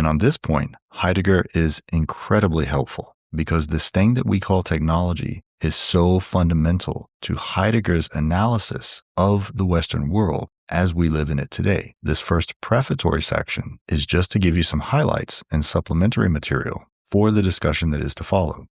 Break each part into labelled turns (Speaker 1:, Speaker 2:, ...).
Speaker 1: And on this point, Heidegger is incredibly helpful because this thing that we call technology is so fundamental to Heidegger's analysis of the Western world as we live in it today. This first prefatory section is just to give you some highlights and supplementary material for the discussion that is to follow.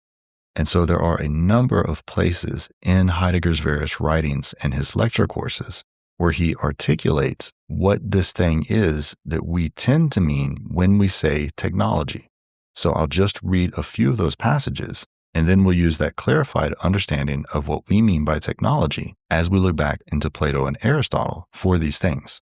Speaker 1: And so there are a number of places in Heidegger's various writings and his lecture courses where he articulates what this thing is that we tend to mean when we say technology. So I'll just read a few of those passages, and then we'll use that clarified understanding of what we mean by technology as we look back into Plato and Aristotle for these things.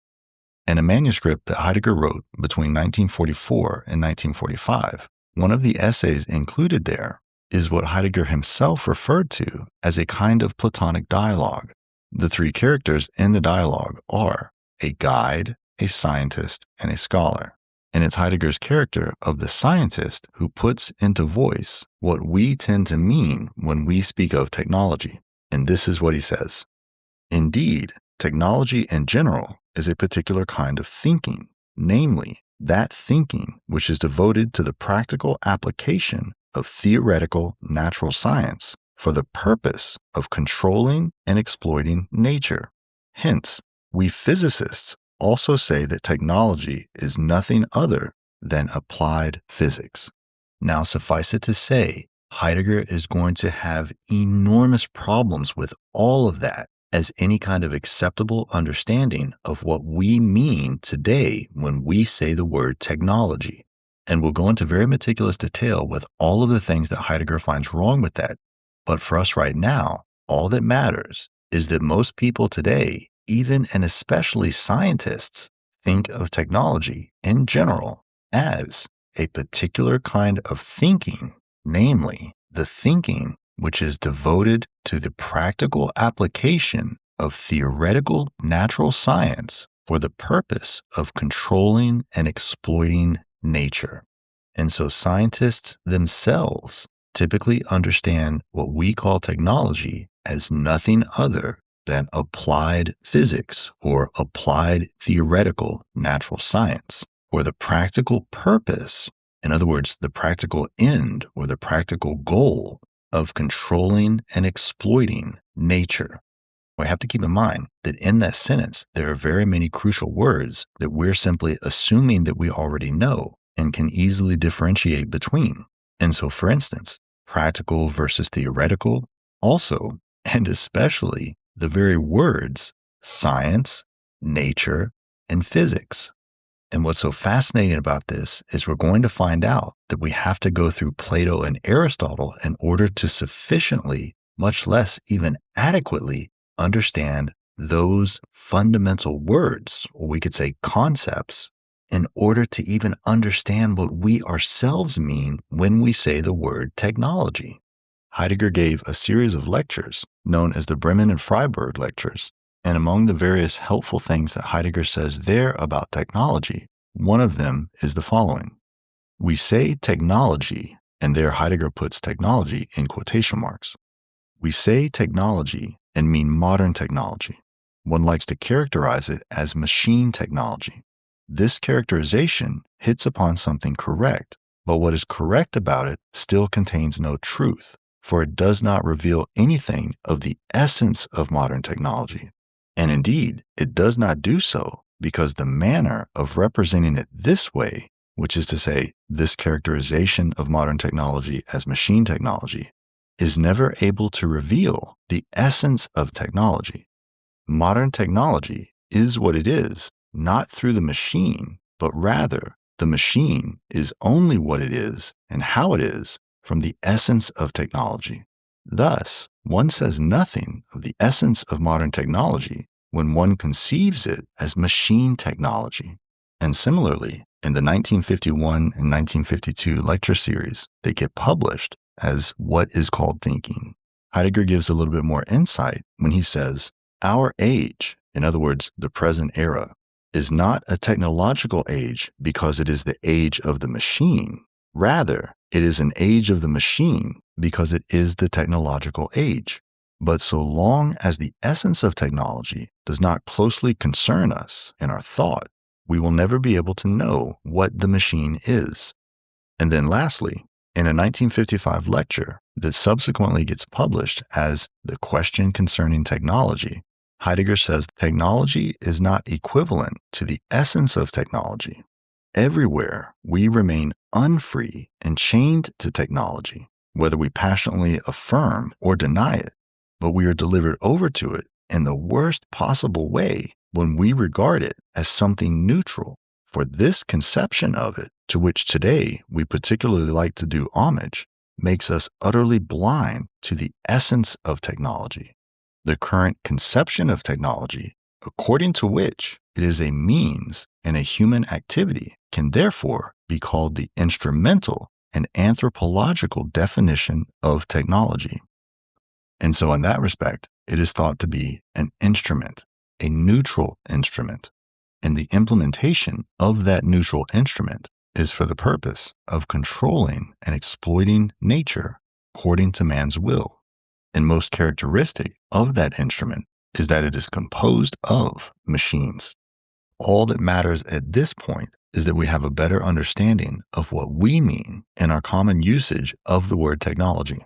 Speaker 1: In a manuscript that Heidegger wrote between 1944 and 1945, one of the essays included there is what Heidegger himself referred to as a kind of Platonic dialogue. The three characters in the dialogue are a guide, a scientist, and a scholar. And it's Heidegger's character of the scientist who puts into voice what we tend to mean when we speak of technology. And this is what he says. Indeed, technology in general is a particular kind of thinking, namely, that thinking which is devoted to the practical application of theoretical natural science for the purpose of controlling and exploiting nature. Hence, we physicists also say that technology is nothing other than applied physics. Now, suffice it to say, Heidegger is going to have enormous problems with all of that as any kind of acceptable understanding of what we mean today when we say the word technology. And we'll go into very meticulous detail with all of the things that Heidegger finds wrong with that. But for us right now, all that matters is that most people today, even and especially scientists, think of technology in general as a particular kind of thinking, namely the thinking which is devoted to the practical application of theoretical natural science for the purpose of controlling and exploiting nature. And so scientists themselves typically understand what we call technology as nothing other than applied physics or applied theoretical natural science for the practical purpose, in other words, the practical end or the practical goal of controlling and exploiting nature. We have to keep in mind that in that sentence, there are very many crucial words that we're simply assuming that we already know and can easily differentiate between. And so, for instance, practical versus theoretical, also, and especially, the very words science, nature, and physics. And what's so fascinating about this is we're going to find out that we have to go through Plato and Aristotle in order to sufficiently, much less even adequately, understand those fundamental words, or we could say concepts, in order to even understand what we ourselves mean when we say the word technology. Heidegger gave a series of lectures known as the Bremen and Freiburg lectures, and among the various helpful things that Heidegger says there about technology, one of them is the following. We say technology, and there Heidegger puts technology in quotation marks. We say technology and mean modern technology. One likes to characterize it as machine technology. This characterization hits upon something correct, but what is correct about it still contains no truth, for it does not reveal anything of the essence of modern technology. And indeed, it does not do so because the manner of representing it this way, which is to say, this characterization of modern technology as machine technology, is never able to reveal the essence of technology. Modern technology is what it is, not through the machine, but rather the machine is only what it is and how it is from the essence of technology. Thus, one says nothing of the essence of modern technology when one conceives it as machine technology. And similarly, in the 1951 and 1952 lecture series that get published as What is Called Thinking, Heidegger gives a little bit more insight when he says, our age, in other words, the present era, is not a technological age because it is the age of the machine. Rather, it is an age of the machine because it is the technological age. But so long as the essence of technology does not closely concern us in our thought, we will never be able to know what the machine is. And then lastly, in a 1955 lecture that subsequently gets published as The Question Concerning Technology, Heidegger says technology is not equivalent to the essence of technology. Everywhere we remain unfree and chained to technology, whether we passionately affirm or deny it, but we are delivered over to it in the worst possible way when we regard it as something neutral. For this conception of it, to which today we particularly like to do homage, makes us utterly blind to the essence of technology. The current conception of technology, according to which it is a means and a human activity, can therefore be called the instrumental and anthropological definition of technology. And so, in that respect, it is thought to be an instrument, a neutral instrument. And the implementation of that neutral instrument is for the purpose of controlling and exploiting nature according to man's will. And most characteristic of that instrument is that it is composed of machines. All that matters at this point is that we have a better understanding of what we mean in our common usage of the word technology.